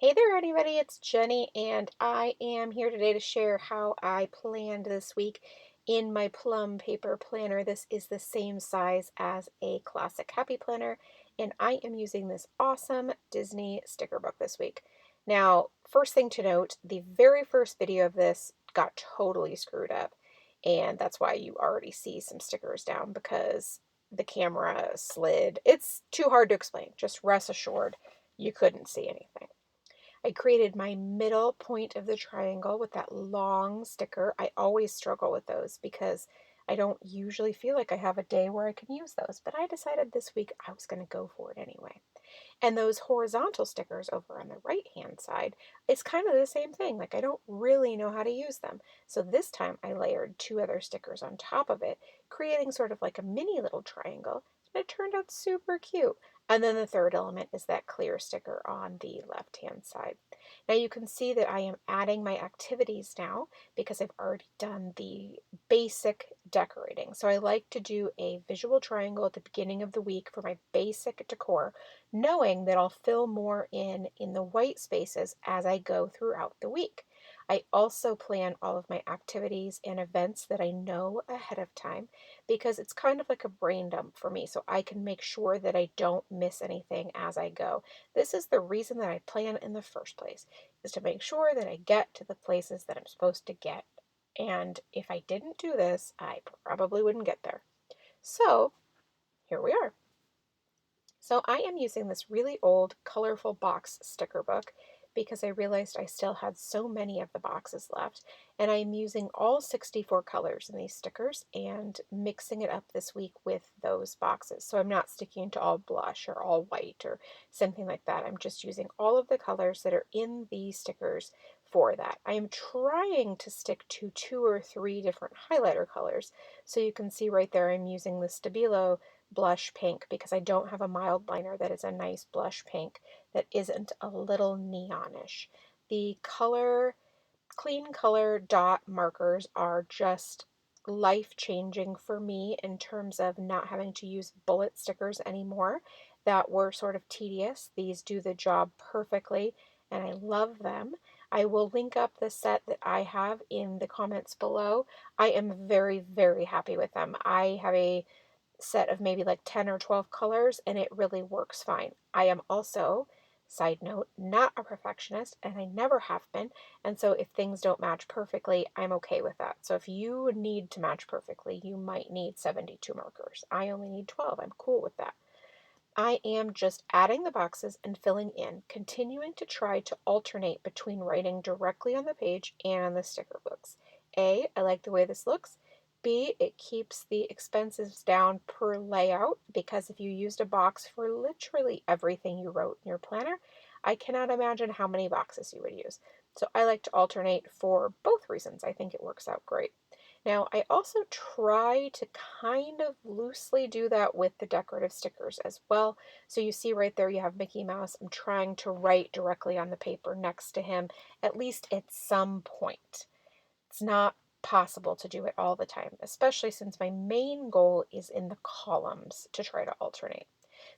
Hey there, everybody. It's Jenny, and I am here today to share how I planned this week in my Plum paper planner. This is the same size as a classic happy planner, and I am using this awesome Disney sticker book this week. Now, first thing to note, the very first video of this got totally screwed up, and that's why you already see some stickers down because the camera slid. It's too hard to explain. Just rest assured you couldn't see anything. I created my middle point of the triangle with that long sticker. I always struggle with those because I don't usually feel like I have a day where I can use those, but I decided this week I was going to go for it anyway. And those horizontal stickers over on the right hand side is kind of the same thing. Like I don't really know how to use them. So this time I layered two other stickers on top of it, creating sort of like a mini little triangle. And it turned out super cute. And then the third element is that clear sticker on the left hand side. Now you can see that I am adding my activities now because I've already done the basic decorating. So I like to do a visual triangle at the beginning of the week for my basic decor, knowing that I'll fill more in the white spaces as I go throughout the week. I also plan all of my activities and events that I know ahead of time because it's kind of like a brain dump for me, so I can make sure that I don't miss anything as I go. This is the reason that I plan in the first place, is to make sure that I get to the places that I'm supposed to get. And if I didn't do this, I probably wouldn't get there. So here we are. So I am using this really old colorful box sticker book because I realized I still had so many of the boxes left, and I'm using all 64 colors in these stickers and mixing it up this week with those boxes. So I'm not sticking to all blush or all white or something like that. I'm just using all of the colors that are in these stickers for that. I am trying to stick to 2 or 3 different highlighter colors. So you can see right there I'm using the Stabilo blush pink because I don't have a mild liner that is a nice blush pink that isn't a little neonish. The clean color dot markers are just life changing for me in terms of not having to use bullet stickers anymore that were sort of tedious. These do the job perfectly and I love them. I will link up the set that I have in the comments below. I am very, very happy with them. I have a set of maybe like 10 or 12 colors and it really works fine. I am also, side note, not a perfectionist and I never have been. And so if things don't match perfectly, I'm okay with that. So if you need to match perfectly, you might need 72 markers. I only need 12. I'm cool with that. I am just adding the boxes and filling in, continuing to try to alternate between writing directly on the page and on the sticker books. A, I like the way this looks. B, it keeps the expenses down per layout because if you used a box for literally everything you wrote in your planner, I cannot imagine how many boxes you would use. So I like to alternate for both reasons. I think it works out great. Now, I also try to kind of loosely do that with the decorative stickers as well. So you see right there, you have Mickey Mouse. I'm trying to write directly on the paper next to him, at least at some point. It's not possible to do it all the time, especially since my main goal is in the columns to try to alternate.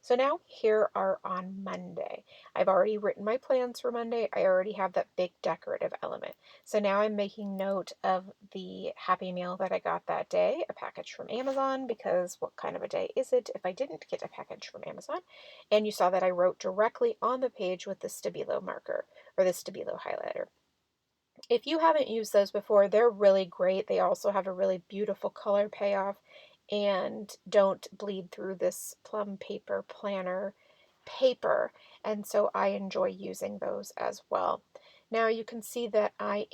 So now here are on Monday. I've already written my plans for Monday. I already have that big decorative element. So now I'm making note of the Happy Meal that I got that day, a package from Amazon, because what kind of a day is it if I didn't get a package from Amazon? And you saw that I wrote directly on the page with the Stabilo marker or the Stabilo highlighter. If you haven't used those before, they're really great. They also have a really beautiful color payoff and don't bleed through this Plum paper planner paper. And so I enjoy using those as well. Now you can see that I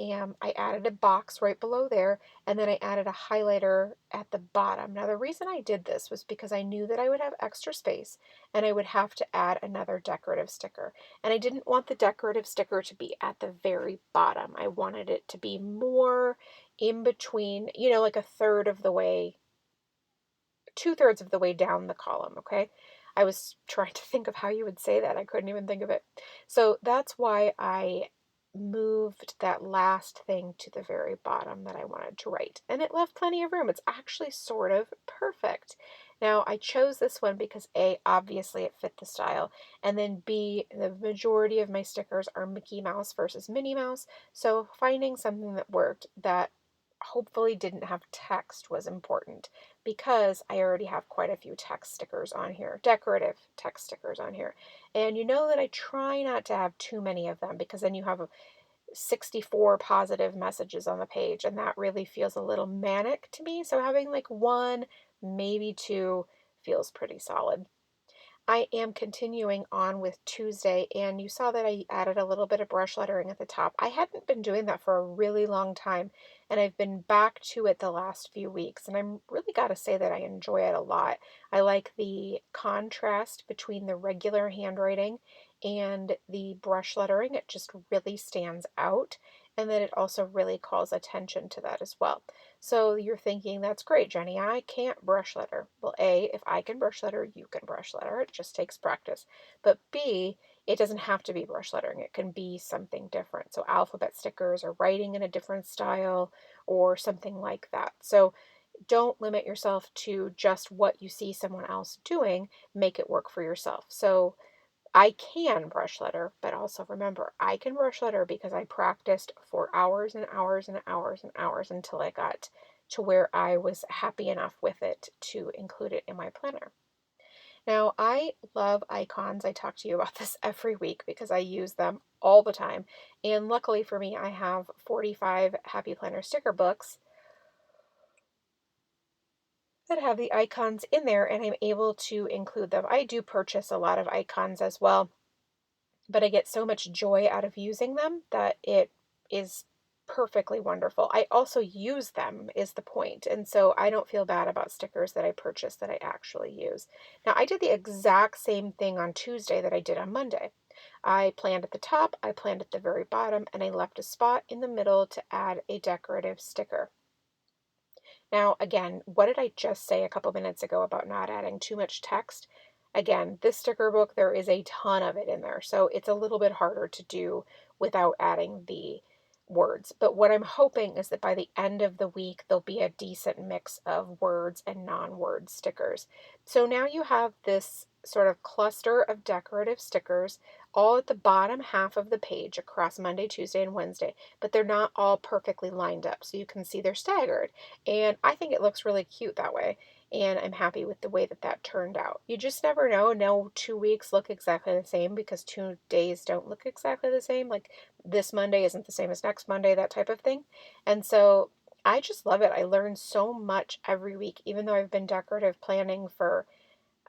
added a box right below there, and then I added a highlighter at the bottom. Now the reason I did this was because I knew that I would have extra space and I would have to add another decorative sticker. And I didn't want the decorative sticker to be at the very bottom. I wanted it to be more in between, like a third of the way, 2/3 of the way down the column, okay? I was trying to think of how you would say that. I couldn't even think of it. So that's why I moved that last thing to the very bottom that I wanted to write, and it left plenty of room. It's actually sort of perfect. Now, I chose this one because A, obviously it fit the style, and then B, the majority of my stickers are Mickey Mouse versus Minnie Mouse, so finding something that worked that hopefully didn't have text was important because I already have quite a few text stickers on here, decorative text stickers on here. And you know that I try not to have too many of them because then you have 64 positive messages on the page, and that really feels a little manic to me. So having like one, maybe two feels pretty solid. I am continuing on with Tuesday, and you saw that I added a little bit of brush lettering at the top. I hadn't been doing that for a really long time, and I've been back to it the last few weeks, and I'm really got to say that I enjoy it a lot. I like the contrast between the regular handwriting and the brush lettering. It just really stands out, and then it also really calls attention to that as well. So you're thinking, that's great, Jenny. I can't brush letter. Well, A, if I can brush letter, you can brush letter. It just takes practice. But B, it doesn't have to be brush lettering. It can be something different. So alphabet stickers or writing in a different style or something like that. So don't limit yourself to just what you see someone else doing. Make it work for yourself. So I can brush letter, but also remember, I can brush letter because I practiced for hours and hours and hours and hours until I got to where I was happy enough with it to include it in my planner. Now, I love icons. I talk to you about this every week because I use them all the time. And luckily for me, I have 45 Happy Planner sticker books that have the icons in there, and I'm able to include them. I do purchase a lot of icons as well, but I get so much joy out of using them that it is perfectly wonderful. I also use them is the point, and so I don't feel bad about stickers that I purchase that I actually use. Now, I did the exact same thing on Tuesday that I did on Monday. I planned at the top, I planned at the very bottom, and I left a spot in the middle to add a decorative sticker. Now, again, what did I just say a couple minutes ago about not adding too much text? Again, this sticker book, there is a ton of it in there, so it's a little bit harder to do without adding the words. But what I'm hoping is that by the end of the week, there'll be a decent mix of words and non-word stickers. So now you have this sort of cluster of decorative stickers all at the bottom half of the page across Monday, Tuesday, and Wednesday, but they're not all perfectly lined up. So you can see they're staggered. And I think it looks really cute that way. And I'm happy with the way that that turned out. You just never know. No 2 weeks look exactly the same because 2 days don't look exactly the same. Like this Monday isn't the same as next Monday, that type of thing. And so I just love it. I learn so much every week, even though I've been decorative planning for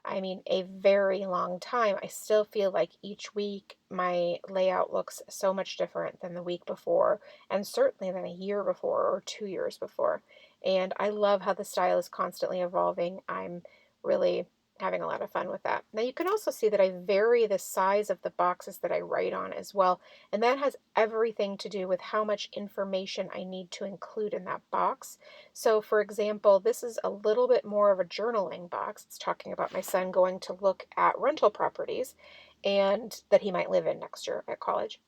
a very long time. I still feel like each week my layout looks so much different than the week before, and certainly than a year before or 2 years before. And I love how the style is constantly evolving. I'm really having a lot of fun with that. Now you can also see that I vary the size of the boxes that I write on as well, and that has everything to do with how much information I need to include in that box. So, for example, this is a little bit more of a journaling box. It's talking about my son going to look at rental properties and that he might live in next year at college,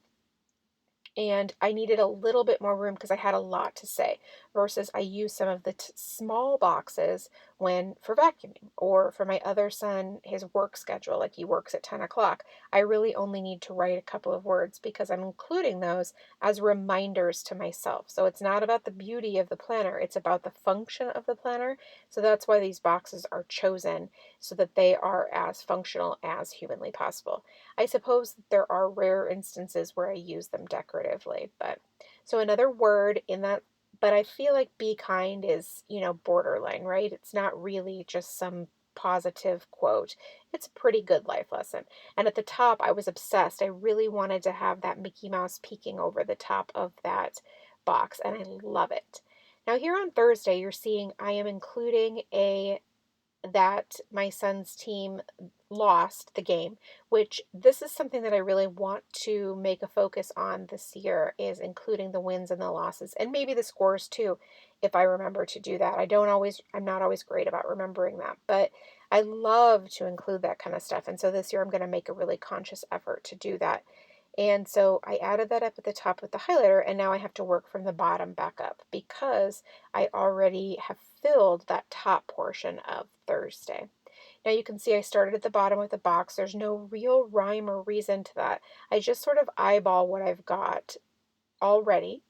and I needed a little bit more room because I had a lot to say versus I use some of the small boxes when for vacuuming or for my other son, his work schedule, like he works at 10 o'clock. I really only need to write a couple of words because I'm including those as reminders to myself. So it's not about the beauty of the planner, it's about the function of the planner. So that's why these boxes are chosen so that they are as functional as humanly possible. I suppose there are rare instances where I use them decoratively, but so another word in that, but I feel like be kind is, borderline, right? It's not really just some positive quote. It's a pretty good life lesson. And at the top, I was obsessed. I really wanted to have that Mickey Mouse peeking over the top of that box, and I love it. Now, here on Thursday, you're seeing I am including that my son's team lost the game, which this is something that I really want to make a focus on this year is including the wins and the losses and maybe the scores too, if I remember to do that. I'm not always great about remembering that, but I love to include that kind of stuff. And so this year I'm going to make a really conscious effort to do that. And so I added that up at the top with the highlighter, and now I have to work from the bottom back up because I already have filled that top portion of Thursday. Now you can see I started at the bottom with a box. There's no real rhyme or reason to that. I just sort of eyeball what I've got already,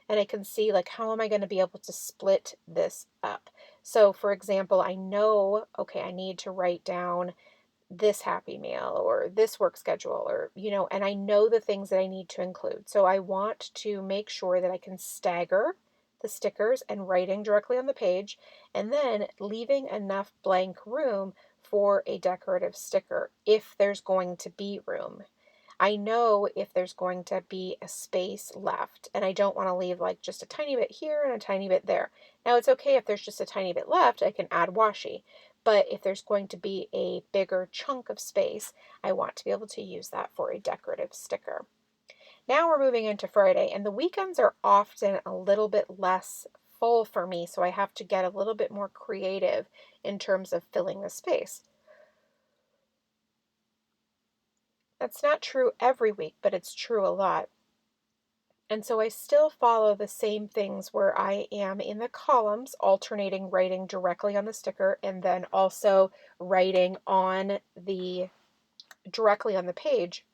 and I can see like how am I going to be able to split this up. So for example, I know, okay, I need to write down this Happy Meal or this work schedule or, and I know the things that I need to include. So I want to make sure that I can stagger the stickers and writing directly on the page and then leaving enough blank room for a decorative sticker if there's going to be room. I know if there's going to be a space left, and I don't want to leave like just a tiny bit here and a tiny bit there. Now it's okay if there's just a tiny bit left, I can add washi, but if there's going to be a bigger chunk of space, I want to be able to use that for a decorative sticker. Now we're moving into Friday, and the weekends are often a little bit less full for me, so I have to get a little bit more creative in terms of filling the space. That's not true every week, but it's true a lot. And so I still follow the same things where I am in the columns, alternating writing directly on the sticker and then also writing on the directly on the page.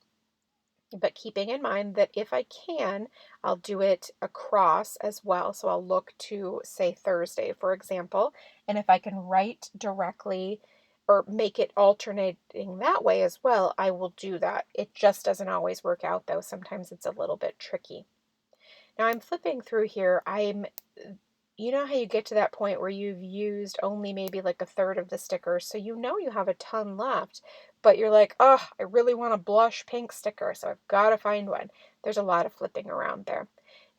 But keeping in mind that if I can, I'll do it across as well. So I'll look to, say, Thursday, for example. And if I can write directly or make it alternating that way as well, I will do that. It just doesn't always work out, though. Sometimes it's a little bit tricky. Now I'm flipping through here. You know how you get to that point where you've used only maybe like a third of the stickers, so you know you have a ton left, but you're like, oh, I really want a blush pink sticker, so I've got to find one. There's a lot of flipping around there.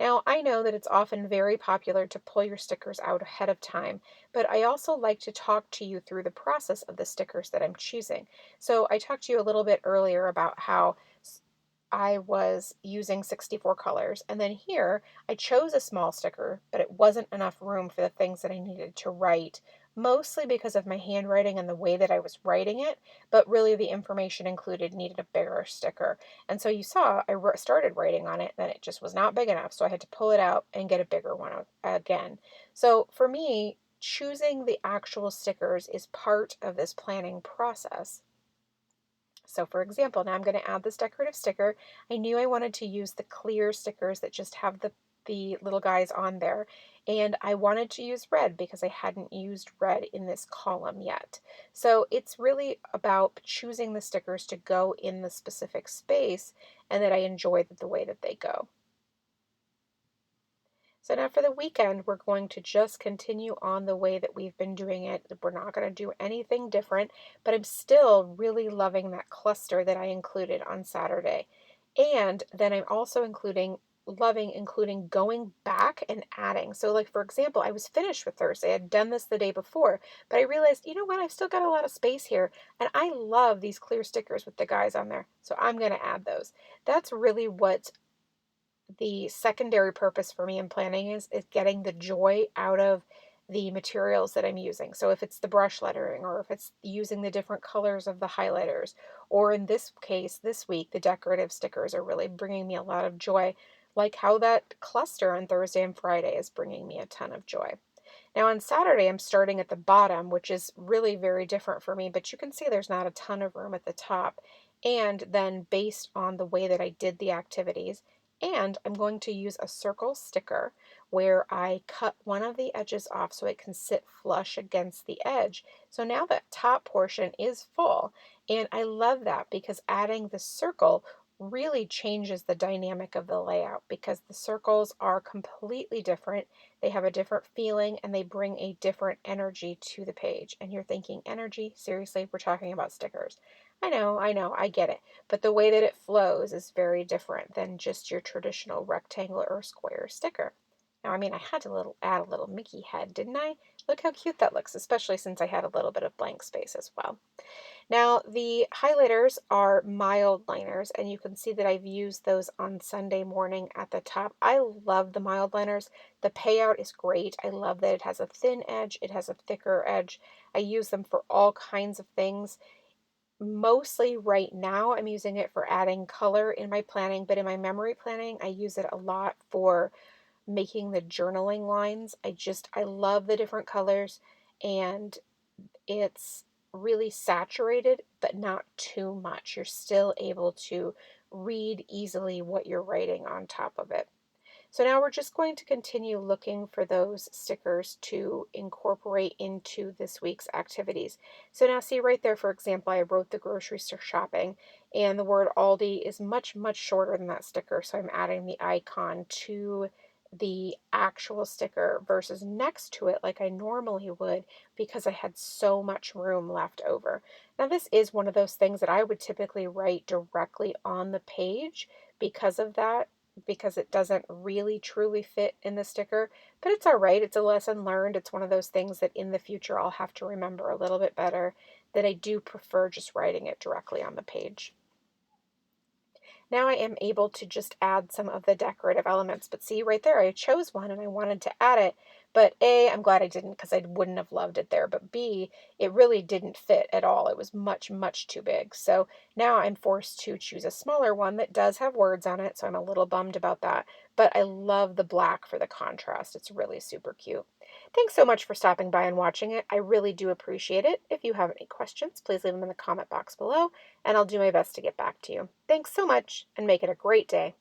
Now, I know that it's often very popular to pull your stickers out ahead of time, but I also like to talk to you through the process of the stickers that I'm choosing. So I talked to you a little bit earlier about how I was using 64 colors. And then here, I chose a small sticker, but it wasn't enough room for the things that I needed to write, mostly because of my handwriting and the way that I was writing it, but really the information included needed a bigger sticker. And so you saw I started writing on it, then it just was not big enough, so I had to pull it out and get a bigger one again. So for me, choosing the actual stickers is part of this planning process. So for example, now I'm going to add this decorative sticker. I knew I wanted to use the clear stickers that just have the little guys on there. And I wanted to use red because I hadn't used red in this column yet. So it's really about choosing the stickers to go in the specific space and that I enjoy the way that they go. So now for the weekend, we're going to just continue on the way that we've been doing it. We're not going to do anything different, but I'm still really loving that cluster that I included on Saturday. And then I'm also including going back and adding. So like, for example, I was finished with Thursday. I'd done this the day before, but I realized, you know what? I've still got a lot of space here. And I love these clear stickers with the guys on there. So I'm going to add those. That's really what the secondary purpose for me in planning is getting the joy out of the materials that I'm using. So if it's the brush lettering or if it's using the different colors of the highlighters, or in this case, this week, the decorative stickers are really bringing me a lot of joy, like how that cluster on Thursday and Friday is bringing me a ton of joy. Now on Saturday, I'm starting at the bottom, which is really very different for me, but you can see there's not a ton of room at the top. And then based on the way that I did the activities, and I'm going to use a circle sticker where I cut one of the edges off so it can sit flush against the edge. So now that top portion is full, and I love that because adding the circle really changes the dynamic of the layout because the circles are completely different. They have a different feeling and they bring a different energy to the page. And you're thinking, energy? Seriously, we're talking about stickers. I know, I get it. But the way that it flows is very different than just your traditional rectangular or square sticker. Now, I mean, I had to add a little Mickey head, didn't I? Look how cute that looks, especially since I had a little bit of blank space as well. Now, the highlighters are mild liners, and you can see that I've used those on Sunday morning at the top. I love the mild liners. The payout is great. I love that it has a thin edge, it has a thicker edge. I use them for all kinds of things. mostly right now I'm using it for adding color in my planning, but in my memory planning, I use it a lot for making the journaling lines. I love the different colors, and it's really saturated, but not too much. You're still able to read easily what you're writing on top of it. So now we're just going to continue looking for those stickers to incorporate into this week's activities. So now see right there, for example, I wrote the grocery store shopping, and the word Aldi is much, much shorter than that sticker. So I'm adding the icon to the actual sticker versus next to it like I normally would, because I had so much room left over. Now this is one of those things that I would typically write directly on the page because of that, because it doesn't really truly fit in the sticker, but it's all right. It's a lesson learned. It's one of those things that in the future I'll have to remember a little bit better, that I do prefer just writing it directly on the page. Now I am able to just add some of the decorative elements, but see right there, I chose one and I wanted to add it, but A, I'm glad I didn't because I wouldn't have loved it there, but B, it really didn't fit at all. It was much, much too big. So now I'm forced to choose a smaller one that does have words on it, so I'm a little bummed about that, but I love the black for the contrast. It's really super cute. Thanks so much for stopping by and watching it. I really do appreciate it. If you have any questions, please leave them in the comment box below, and I'll do my best to get back to you. Thanks so much, and make it a great day.